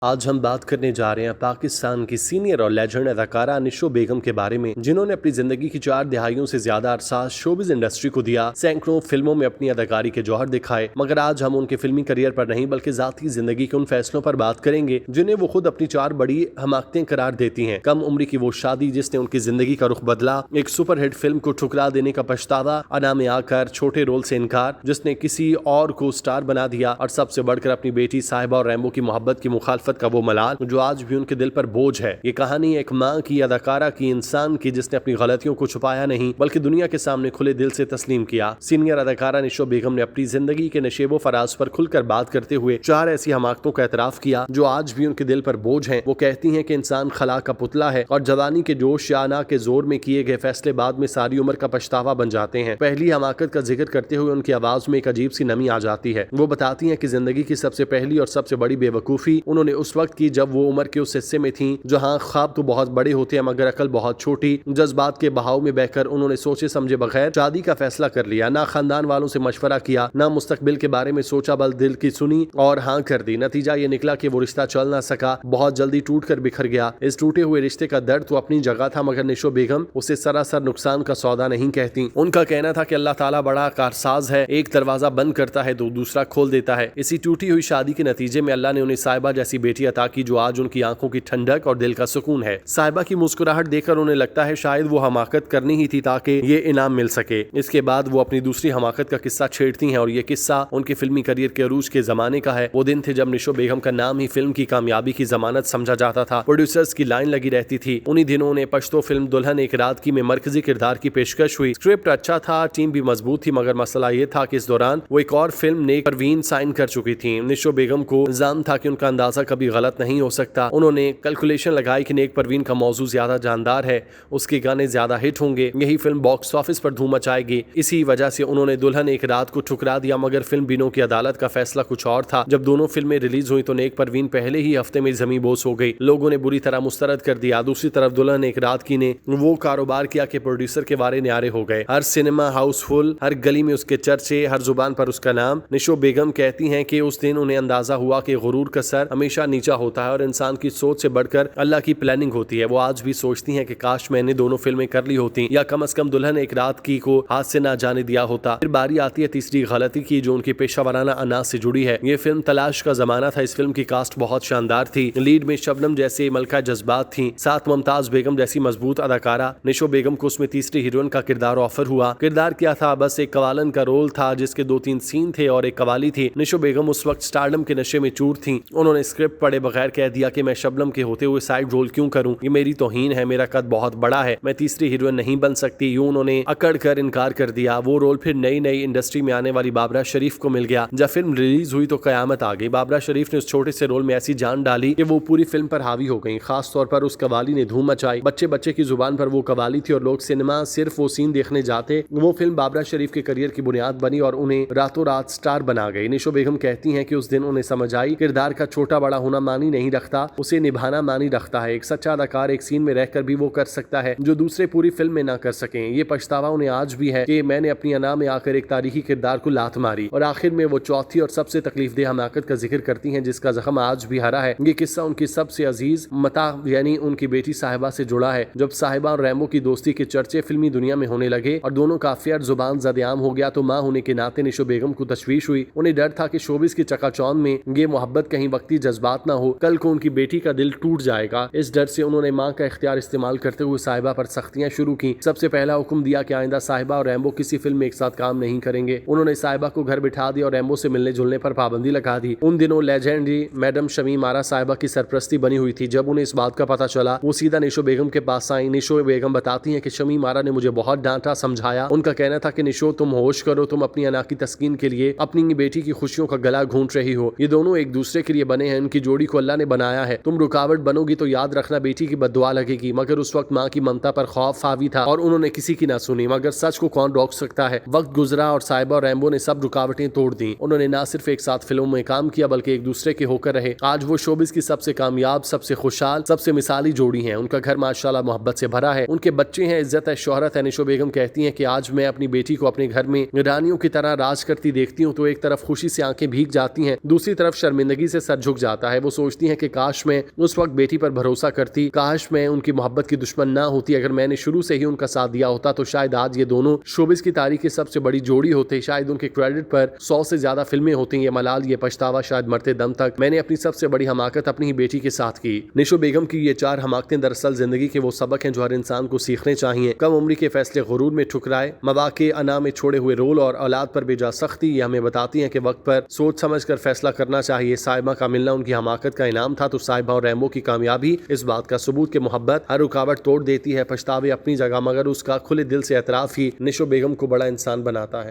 आज हम बात करने जा रहे हैं पाकिस्तान की सीनियर और लेजेंड अदाकारा निशो बेगम के बारे में, जिन्होंने अपनी जिंदगी की 4 दिहाइयों से ज्यादा अरसा शोबिज इंडस्ट्री को दिया। सैकड़ों फिल्मों में अपनी अदाकारी के जौहर दिखाए, मगर आज हम उनके फिल्मी करियर पर नहीं बल्कि जाती जिंदगी के उन फैसलों पर बात करेंगे जिन्हें वो खुद अपनी 4 बड़ी हमाकतें करार देती हैं। कम उम्र की वो शादी जिसने उनकी जिंदगी का रुख बदला, एक सुपरहिट फिल्म को ठुकरा देने का पछतावा, अना में आकर छोटे रोल से इनकार जिसने किसी और को स्टार बना दिया, और सबसे बढ़कर अपनी बेटी साहिबा और रैम्बो की मोहब्बत की मुखालफत का वो मलाल जो आज भी उनके दिल पर बोझ है। ये कहानी एक माँ की, अदाकारा की, इंसान की जिसने अपनी गलतियों को छुपाया नहीं बल्कि दुनिया के सामने खुले दिल से तस्लीम किया। सीनियर अदाकारा निशो बेगम ने अपनी जिंदगी के नशेबो फराज पर खुलकर बात करते हुए 4 ऐसी हमाकतों का एतराफ किया जो आज भी उनके दिल पर बोझ है। वो कहती हैं कि इंसान खला का पुतला है और जवानी के जोश या अना के जोर में किए गए फैसले बाद में सारी उम्र का पछतावा बन जाते हैं। पहली हमाकत का जिक्र करते हुए उनकी आवाज में एक अजीब सी नमी आ जाती है। वो बताती हैं कि जिंदगी की सबसे पहली और सबसे बड़ी बेवकूफी उन्होंने उस वक्त की जब वो उम्र के उस हिस्से में थी जहां ख्वाब तो बहुत बड़े होते हैं मगर अकल बहुत छोटी। जज्बात के बहाव में बहकर उन्होंने सोचे समझे बगैर शादी का फैसला कर लिया। ना खानदान वालों से मशवरा किया, ना मुस्तकबिल के बारे में सोचा, बल दिल की सुनी और हाँ कर दी। नतीजा ये निकला कि वो रिश्ता चल ना सका, बहुत जल्दी टूट कर बिखर गया। इस टूटे हुए रिश्ते का दर्द तो अपनी जगह था मगर निशो बेगम उसे सरासर नुकसान का सौदा नहीं कहती। उनका कहना था कि अल्लाह ताला बड़ा कारसाज है, एक दरवाजा बंद करता है तो दूसरा खोल देता है। इसी टूटी हुई शादी के नतीजे में अल्लाह ने उन्हें साहिबा जैसी बेटी अता की जो आज उनकी आंखों की ठंडक और दिल का सुकून है। साहिबा की मुस्कुराहट देखकर उन्हें लगता है शायद वो हमाकत करनी ही थी ताकि ये इनाम मिल सके। इसके बाद वो अपनी दूसरी हमाकत का किस्सा छेड़ती हैं और ये किस्सा उनके फिल्मी करियर के अरूज के जमाने का है। वो दिन थे जब निशो बेगम का नाम ही फिल्म की कामयाबी की जमानत समझा जाता था। प्रोड्यूसर्स की लाइन लगी रहती थी। उन्हीं दिनों उन्हें पश्तो फिल्म दुल्हन एक रात की में मरकजी किरदार की पेशकश हुई। स्क्रिप्ट अच्छा था, टीम भी मजबूत थी, मगर मसला ये था कि इस दौरान वो एक और फिल्म नेक परवीन साइन कर चुकी थी। निशो बेगम को इल्जाम था कि उनका अंदाजा कभी गलत नहीं हो सकता। उन्होंने कैलकुलेशन लगाई कि नेक परवीन का मौजू ज्यादा जानदार है, उसके गाने ज्यादा हिट होंगे, यही फिल्म बॉक्स ऑफिस पर धूम मचाएगी। इसी वजह से उन्होंने दुल्हन एक रात को ठुकरा दिया, मगर फिल्म बिनों की अदालत का फैसला कुछ और था। जब दोनों फिल्में रिलीज हुई तो नेक परवीन पहले ही हफ्ते में जमी बोस हो गई, लोगों ने बुरी तरह मुस्तरद कर दिया। दूसरी तरफ दुल्हन एक रात की ने वो कारोबार किया कि प्रोड्यूसर के वारे न्यारे हो गए। हर सिनेमा हाउसफुल, हर गली में उसके चर्चे, हर जुबान पर उसका नाम। निशो बेगम कहती हैं कि उस दिन उन्हें अंदाजा हुआ कि गुरूर का सर हमेशा नीचा होता है और इंसान की सोच से बढ़कर अल्लाह की प्लानिंग होती है। वो आज भी सोचती हैं कि काश मैंने दोनों फिल्में कर ली होती या कम से कम दुल्हन एक रात की को हाथ से ना जाने दिया होता। फिर बारी आती है तीसरी गलती की जो उनकी पेशा वराना अनाज से जुड़ी है। ये फिल्म तलाश का जमाना था। इस फिल्म की कास्ट बहुत शानदार थी। लीड में शबनम जैसे मलका जज्बात थी, साथ मुमताज बेगम जैसी मजबूत अदाकारा। निशो बेगम को उसमें तीसरी हीरोइन का किरदार ऑफर हुआ। किरदार क्या था? बस एक कवालन का रोल था जिसके 2-3 सीन थे और एक कवाली थी। निशो बेगम उस वक्त स्टारडम के नशे में चूर थी। उन्होंने स्क्रिप्ट पढ़े बगैर कह दिया कि मैं शबनम के होते हुए साइड रोल क्यों करूं, ये मेरी तौहीन है, मेरा कद बहुत बड़ा है, मैं तीसरी हीरोइन नहीं बन सकती। यूं उन्होंने अकड़ कर इनकार कर दिया। वो रोल फिर नई इंडस्ट्री में आने वाली बाबरा शरीफ को मिल गया। जब फिल्म रिलीज हुई तो कयामत आ गई। बाबरा शरीफ ने उस छोटे से रोल में ऐसी जान डाली कि वो पूरी फिल्म पर हावी हो गई। खास तौर पर उस कवाली ने धूम मचाई। बच्चे बच्चे की जुबान पर वो कवाली थी और लोग सिनेमा सिर्फ वो सीन देखने जाते। वो फिल्म बाबरा शरीफ के करियर की बुनियाद बनी और उन्हें रातों रात स्टार बना गई। निशो बेगम कहती हैं कि उस दिन उन्हें समझ आई किरदार का छोटा बड़ा होना मानी नहीं रखता, उसे निभाना मानी रखता है। एक सच्चा अदाकार एक सीन में रहकर भी वो कर सकता है जो दूसरे पूरी फिल्म में ना कर सकें। ये पछतावा उन्हें आज भी है कि मैंने अपनी अना में आकर एक तारीखी किरदार को लात मारी। और आखिर में वो चौथी और सबसे तकलीफदेह हमाकत का जिक्र करती हैं जिसका जख्म आज भी हरा है। ये किस्सा उनकी सबसे अजीज मता यानी उनकी बेटी साहिबा से जुड़ा है। जब साहिबा और रैम्बो की दोस्ती के चर्चे फिल्मी दुनिया में होने लगे और दोनों का अफेयर जुबान ज़द-ए-आम हो गया तो माँ होने के नाते निशो बेगम को तशवीश हुई। उन्हें डर था कि शोबिस की चकाचौंध में ये मोहब्बत कहीं वक्ती जज्बात ना हो, कल को उनकी बेटी का दिल टूट जाएगा। इस डर से उन्होंने माँ का इख्तियार इस्तेमाल करते हुए साहिबा पर सख्तियां शुरू की। सबसे पहला हुक्म दिया कि आइंदा साहिबा और रैम्बो किसी फिल्म में एक साथ काम नहीं करेंगे। उन्होंने साहिबा को घर बिठा दिया और रैम्बो से मिलने जुलने पर पाबंदी लगा दी। उन दिनों लेजेंडरी मैडम शमीम आरा साहिबा की सरपरस्ती बनी हुई थी। जब उन्हें इस बात का पता चला वो सीधा निशो बेगम के पास आई। निशो बेगम बताती हैं कि शमीम आरा ने मुझे बहुत डांटा, समझाया। उनका कहना था कि निशो तुम होश करो, तुम अपनी अना की तस्कीन के लिए अपनी बेटी की खुशियों का गला घूंट रही हो। ये दोनों एक दूसरे के लिए बने हैं, इनकी जोड़ी को अल्लाह ने बनाया है। तुम रुकावट बनोगी तो याद रखना बेटी की बद्दुआ लगेगी। मगर उस वक्त माँ की ममता पर खौफ हावी था और उन्होंने किसी की ना सुनी। मगर सच को कौन रोक सकता है। वक्त गुजरा और साहिबा और रैम्बो ने सब रुकावटें तोड़ दी। उन्होंने ना सिर्फ एक साथ फिल्मों में काम किया बल्कि एक दूसरे के होकर रहे। आज वो शोबिस की सबसे कामयाब, सबसे खुशहाल, सबसे मिसाली जोड़ी है। उनका घर माशाल्लाह मोहब्बत से भरा है। उनके बच्चे हैं, इज्जत है, शोहरत है। निशो बेगम कहती हैं कि आज मैं अपनी बेटी को अपने घर में रानियों की तरह राज करती देखती हूँ तो एक तरफ खुशी से आंखें भीग जाती हैं, दूसरी तरफ शर्मिंदगी से सर झुक जाता है। वो सोचती हैं कि काश मैं उस वक्त बेटी पर भरोसा करती, काश मैं उनकी मोहब्बत की दुश्मन ना होती, अगर मैंने शुरू से ही उनका साथ दिया होता तो शायद आज ये दोनों शोबिस की तारीख की सबसे बड़ी जोड़ी होते, शायद उनके क्रेडिट पर 100 से ज्यादा फिल्में होती। ये मलाल, ये पछतावा, शायद मरते दम तक मैंने अपनी सबसे बड़ी हमाकत अपनी ही बेटी के साथ की। निशो बेगम की ये 4 हमाकतें दरअसल जिंदगी के वो सबक हैं जो हर इंसान को सीखने चाहिए। कम उम्र के फैसले गुरूर में ठुकराए, मवाके अना में छोड़े हुए रोल और औलाद पर बेजा सख्ती ये हमें बताती हैं कि वक्त पर सोच समझ कर फैसला करना चाहिए। साहिबा का मिलना उनकी हमाकत का इनाम था तो साहिबा और रैम्बो की कामयाबी इस बात का सबूत कि मोहब्बत हर रुकावट तोड़ देती है। पछतावे अपनी जगह, मगर उसका खुले दिल से एतराफ ही निशो बेगम को बड़ा इंसान बनाता है।